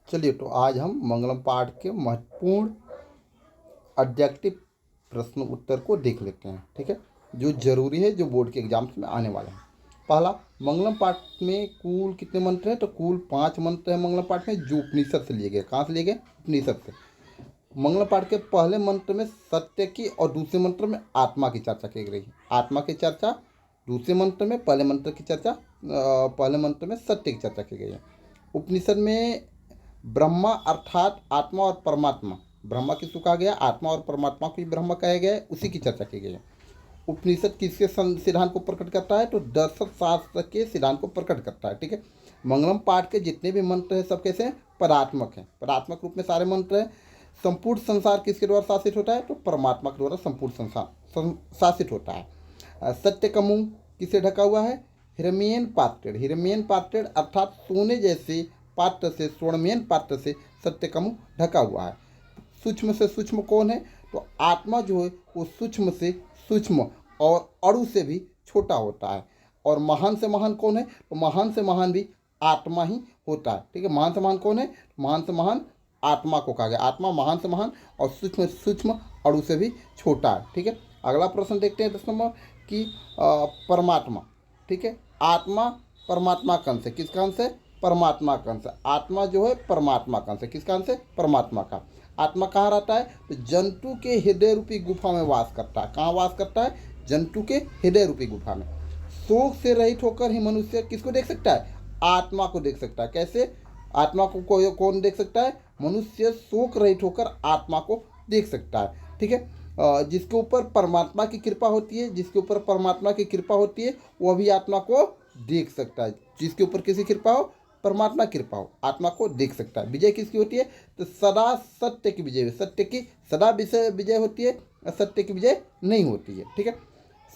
चलिए, तो आज हम मंगलम पाठ के महत्वपूर्ण ऑब्जेक्टिव प्रश्न उत्तर को देख लेते हैं। ठीक है, जो जरूरी है, जो बोर्ड के एग्जाम्स में आने वाले हैं। पहला, मंगलम पाठ में कुल कितने मंत्र हैं? तो कुल 5 मंत्र हैं मंगलम पाठ में, जो उपनिषद से लिए गए। कहाँ से लिए गए? उपनिषद से। मंगलम पाठ के पहले मंत्र में सत्य की और दूसरे मंत्र में आत्मा की चर्चा की गई है। आत्मा की चर्चा दूसरे मंत्र में, पहले मंत्र की चर्चा पहले मंत्र में सत्य की चर्चा की गई है। उपनिषद में ब्रह्मा अर्थात आत्मा और परमात्मा, ब्रह्मा किसको कहा गया? आत्मा और परमात्मा को ही ब्रह्मा कहा गया है, उसी की चर्चा की गई है। उपनिषद किसके सिद्धांत को प्रकट करता है? तो दर्शन शास्त्र के सिद्धांत को प्रकट करता है। ठीक है, मंगलम पाठ के जितने भी मंत्र हैं सब कैसे हैं? पदात्मक हैं, पदात्मक रूप में सारे मंत्र हैं। संपूर्ण संसार किसके द्वारा शासित होता है? तो परमात्मा के द्वारा संपूर्ण संसार शासित होता है। सत्य का मुंह किससे ढका हुआ है? हिरण्यन पात्रेण, हिरण्यन पात्रेण अर्थात सोने जैसे पात्र से, स्वर्णमयन पात्र से सत्य का मुंह ढका हुआ है। सूक्ष्म से सूक्ष्म कौन है? तो आत्मा जो है वो सूक्ष्म से सूक्ष्म और अणु से भी छोटा होता है। और महान से महान कौन है? तो महान से महान भी आत्मा ही होता है। ठीक है, महान से महान कौन है? महान से महान आत्मा को कहा गया। आत्मा महान से महान और सूक्ष्म सूक्ष्म अणु से भी छोटा है। ठीक है, अगला प्रश्न देखते हैं 10 नंबर की परमात्मा। ठीक है, आत्मा परमात्मा का अंश है। किसका अंश है? परमात्मा का अंश। आत्मा जो है परमात्मा का अंश है। किसका अंश है? परमात्मा का। आत्मा कहाँ रहता है? तो जंतु के हृदय रूपी गुफा में वास करता है। कहाँ वास करता है? जंतु के हृदय रूपी गुफा में। शोक से रहित होकर ही मनुष्य किसको देख सकता है? आत्मा को देख सकता है। कैसे? आत्मा को कौन देख सकता है? मनुष्य शोक रहित होकर आत्मा को देख सकता है। ठीक है, जिसके ऊपर परमात्मा की कृपा होती है, जिसके ऊपर परमात्मा की कृपा होती है वो भी आत्मा को देख सकता है। जिसके ऊपर किसी कृपा हो, परमात्मा कृपा हो, आत्मा को देख सकता है। विजय किसकी होती है? तो सदा सत्य की विजय, सत्य की सदा विजय होती है, असत्य की विजय नहीं होती है। ठीक है,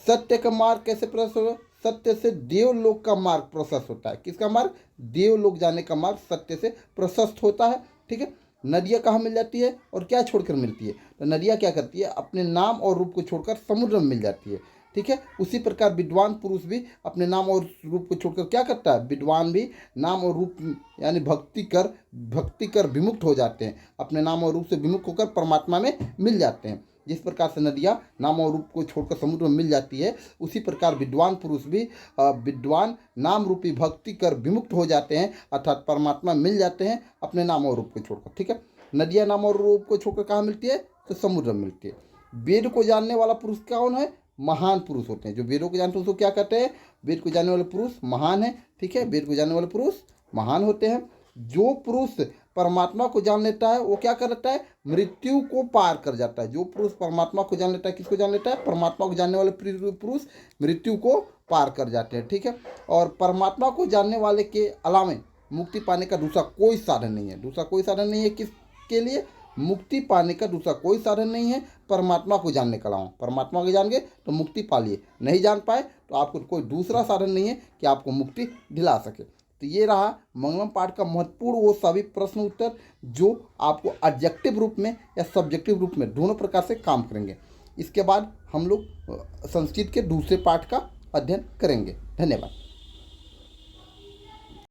सत्य का मार्ग कैसे प्रशस्त होगा? सत्य से देवलोक का मार्ग प्रशस्त होता है। किसका मार्ग? देवलोक जाने का मार्ग सत्य से प्रशस्त होता है। ठीक है, नदियाँ कहाँ मिल जाती है और क्या छोड़कर मिलती है? तो नदियाँ क्या करती है? अपने नाम और रूप को छोड़कर समुद्र में मिल जाती है। ठीक है, उसी प्रकार विद्वान पुरुष भी अपने नाम और रूप को छोड़कर क्या करता है? विद्वान भी नाम और रूप यानी भक्ति कर विमुक्त हो जाते हैं, अपने नाम और रूप से विमुक्त होकर परमात्मा में मिल जाते हैं। जिस प्रकार से नदियाँ नाम और रूप को छोड़कर समुद्र में मिल जाती है, उसी प्रकार विद्वान पुरुष भी विद्वान नाम रूपी भक्ति कर विमुक्त हो जाते हैं, अर्थात परमात्मा मिल जाते हैं अपने नाम और रूप को छोड़कर। ठीक है, नदियाँ नाम और रूप को छोड़कर कहाँ मिलती है? तो समुद्र में मिलती है। वेद को जानने वाला पुरुष कौन है? महान पुरुष होते हैं। जो वेदों को जानते हैं उसको क्या कहते हैं? वेद को जानने वाले पुरुष महान है। ठीक है, वेद को जानने वाले पुरुष महान होते हैं। जो पुरुष परमात्मा को जान लेता है वो क्या कर लेता है? मृत्यु को पार कर जाता है। जो पुरुष परमात्मा को जान लेता है, किसको जान लेता है? परमात्मा को जानने वाले पुरुष मृत्यु को पार कर जाते हैं। ठीक है, और परमात्मा को जानने वाले के अलावा मुक्ति पाने का दूसरा कोई साधन नहीं है। दूसरा कोई साधन नहीं है किसके लिए? मुक्ति पाने का दूसरा कोई साधन नहीं है परमात्मा को जानने के अलावा। परमात्मा को जान गए तो मुक्ति पा लिए, नहीं जान पाए तो आपको कोई दूसरा साधन नहीं है कि आपको मुक्ति दिला सके। तो ये रहा मंगलम पाठ का महत्वपूर्ण वो सभी प्रश्न उत्तर जो आपको ऑब्जेक्टिव रूप में या सब्जेक्टिव रूप में दोनों प्रकार से काम करेंगे। इसके बाद हम लोग संस्कृत के दूसरे पाठ का अध्ययन करेंगे। धन्यवाद।